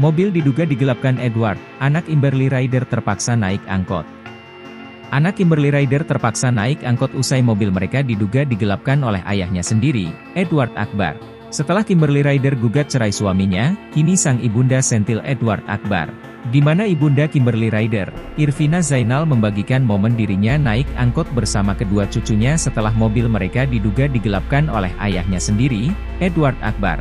Mobil diduga digelapkan Edward, anak Kimberly Ryder terpaksa naik angkot. Anak Kimberly Ryder terpaksa naik angkot usai mobil mereka diduga digelapkan oleh ayahnya sendiri, Edward Akbar. Setelah Kimberly Ryder gugat cerai suaminya, kini sang ibunda sentil Edward Akbar. Di mana ibunda Kimberly Ryder, Irvina Zainal membagikan momen dirinya naik angkot bersama kedua cucunya setelah mobil mereka diduga digelapkan oleh ayahnya sendiri, Edward Akbar.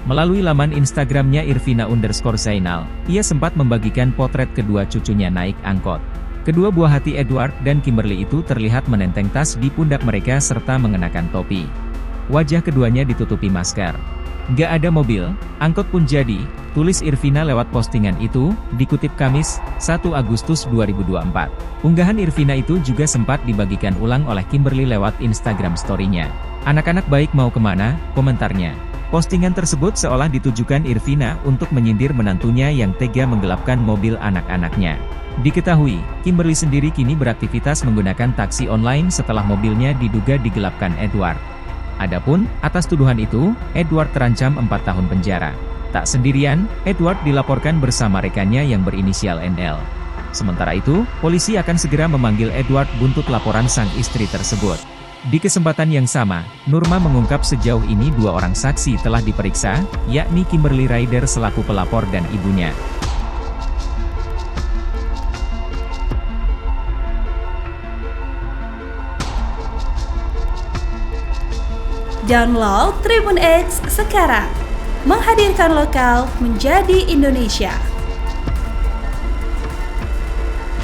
Melalui laman Instagramnya Irvina_Zainal, ia sempat membagikan potret kedua cucunya naik angkot. Kedua buah hati Edward dan Kimberly itu terlihat menenteng tas di pundak mereka serta mengenakan topi. Wajah keduanya ditutupi masker. Nggak ada mobil, angkot pun jadi, tulis Irvina lewat postingan itu, dikutip Kamis, 1 Agustus 2024. Unggahan Irvina itu juga sempat dibagikan ulang oleh Kimberly lewat Instagram story-nya. Anak-anak baik mau kemana, komentarnya. Postingan tersebut seolah ditujukan Irvina untuk menyindir menantunya yang tega menggelapkan mobil anak-anaknya. Diketahui, Kimberly sendiri kini beraktivitas menggunakan taksi online setelah mobilnya diduga digelapkan Edward. Adapun, atas tuduhan itu, Edward terancam 4 tahun penjara. Tak sendirian, Edward dilaporkan bersama rekannya yang berinisial NL. Sementara itu, polisi akan segera memanggil Edward buntut laporan sang istri tersebut. Di kesempatan yang sama, Nurma mengungkap sejauh ini 2 orang saksi telah diperiksa, yakni Kimberly Ryder selaku pelapor dan ibunya. Download Tribun X sekarang, menghadirkan lokal menjadi Indonesia.